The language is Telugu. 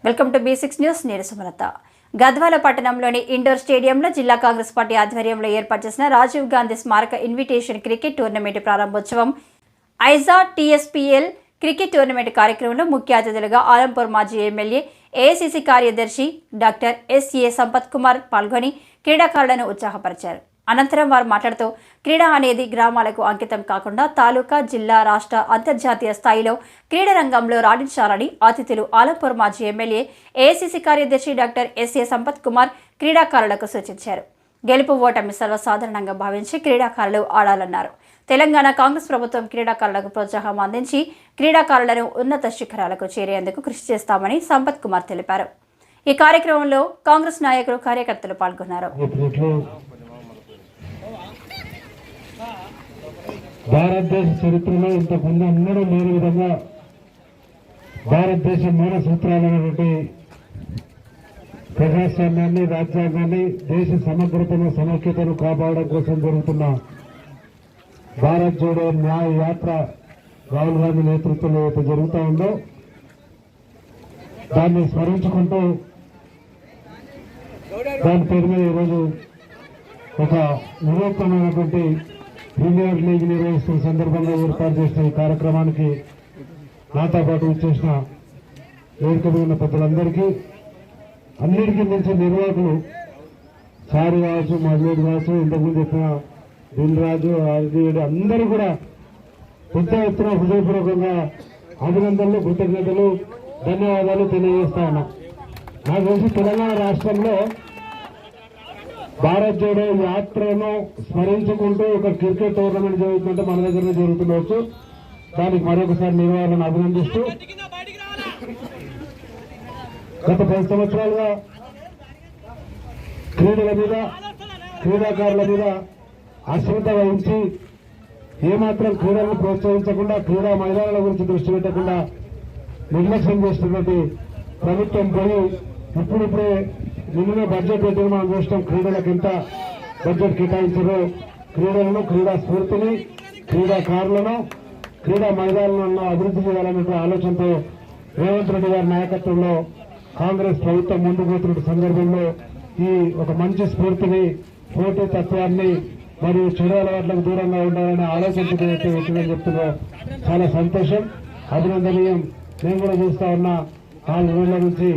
Welcome to B6 news. నేను సుమలత. గద్వాల పట్టణంలోని ఇండోర్ స్టేడియంలో జిల్లా కాంగ్రెస్ పార్టీ ఆధ్వర్యంలో ఏర్పాటు చేసిన రాజీవ్ గాంధీ స్మారక ఇన్విటేషన్ క్రికెట్ టోర్నమెంట్ ప్రారంభోత్సవం, ఐజా TSPL క్రికెట్ టోర్నమెంట్ కార్యక్రమంలో ముఖ్య అతిథులుగా ఆలంపూర్ మాజీ ఎమ్మెల్యే, AICC కార్యదర్శి డాక్టర్ SA సంపత్ కుమార్ పాల్గొని క్రీడాకారులను ఉత్సాహపరిచారు. అనంతరం వారు మాట్లాడుతూ, క్రీడ అనేది గ్రామాలకు అంకితం కాకుండా తాలూకా, జిల్లా, రాష్ట్ర, అంతర్జాతీయ స్థాయిలో క్రీడా రంగంలో రాణించాలని అతిథులు ఆలంపూర్ మాజీ ఎమ్మెల్యే, AICC కార్యదర్శి డాక్టర్ SA సంపత్ కుమార్ క్రీడాకారులకు సూచించారు. గెలుపు ఓటమి సర్వసాధారణంగా భావించి క్రీడాకారులు ఆడాలన్నారు. తెలంగాణ కాంగ్రెస్ ప్రభుత్వం క్రీడాకారులకు ప్రోత్సాహం అందించి క్రీడాకారులను ఉన్నత శిఖరాలకు చేరేందుకు కృషి చేస్తామని సంపత్ కుమార్ తెలిపారు. ఈ కార్యక్రమంలో కాంగ్రెస్ నాయకులు, కార్యకర్తలు పాల్గొన్నారు. భారతదేశ చరిత్రలో ఇంతకుముందు అందరూ లేని విధంగా భారతదేశ మూల సూత్రాలైనటువంటి ప్రజాస్వామ్యాన్ని, రాజ్యాంగాన్ని, దేశ సమగ్రతను, సమైక్యతను కాపాడడం కోసం జరుగుతున్న భారత్ జోడో న్యాయ యాత్ర రాహుల్ గాంధీ నేతృత్వంలో అయితే జరుగుతూ ఉందో దాన్ని స్మరించుకుంటూ దాని పేరు మీద ఈరోజు ఒక వినూత్నమైనటువంటి ప్రీమియర్ లీగ్ నిర్వహిస్తున్న సందర్భంగా ఏర్పాటు చేసిన ఈ కార్యక్రమానికి నాతో పాటు వచ్చేసిన వేదిక మీద ఉన్న పెద్దలందరికీ, అన్నిటికీ మించి నిర్వాహకులు సారి కావచ్చు, మధులేడు కావచ్చు, ఇంతకుముందు చెప్పిన దిల్రాజు, ఆర్జీడి అందరూ కూడా పెద్ద ఎత్తున హృదయపూర్వకంగా అభినందనలు, కృతజ్ఞతలు, ధన్యవాదాలు తెలియజేస్తా ఉన్నాం. నాకు తెలిసి తెలంగాణ రాష్ట్రంలో భారత్ జోడో యాత్రను స్మరించుకుంటూ ఒక క్రికెట్ టోర్నమెంట్ జరుగుతుంటే మన దగ్గరనే జరుగుతుండవచ్చు. దానికి మరొకసారి నిర్వహణను అభినందిస్తూ, గత 10 సంవత్సరాలుగా క్రీడల మీద, క్రీడాకారుల మీద అశ్రద్ధ వహించి ఏమాత్రం క్రీడలను ప్రోత్సహించకుండా, క్రీడా మైదానాల గురించి దృష్టి పెట్టకుండా నిర్లక్ష్యం చేస్తున్నటువంటి ప్రభుత్వం పోయి ఇప్పుడిప్పుడే నిన్న బడ్జెట్ పెట్టిన మనం చూస్తాం. క్రీడలకు ఎంత బడ్జెట్ కేటాయించారో, క్రీడలను, క్రీడా స్ఫూర్తిని, క్రీడాకారులను, క్రీడా మైదానాలను అభివృద్ధి చేయాలనే ఆలోచనతో రేవంత్ రెడ్డి గారి నాయకత్వంలో కాంగ్రెస్ ప్రభుత్వం ముందుకు పోతున్న సందర్భంలో ఈ ఒక మంచి స్ఫూర్తిని, పోటీ తత్వాన్ని మరియు చెడు అలవాట్లకు దూరంగా ఉండాలనే ఆలోచనతో వచ్చిందని చెప్తున్నాం. చాలా సంతోషం, అభినందనీయం. నేను కూడా చూస్తా ఉన్నా 4 రోజుల నుంచి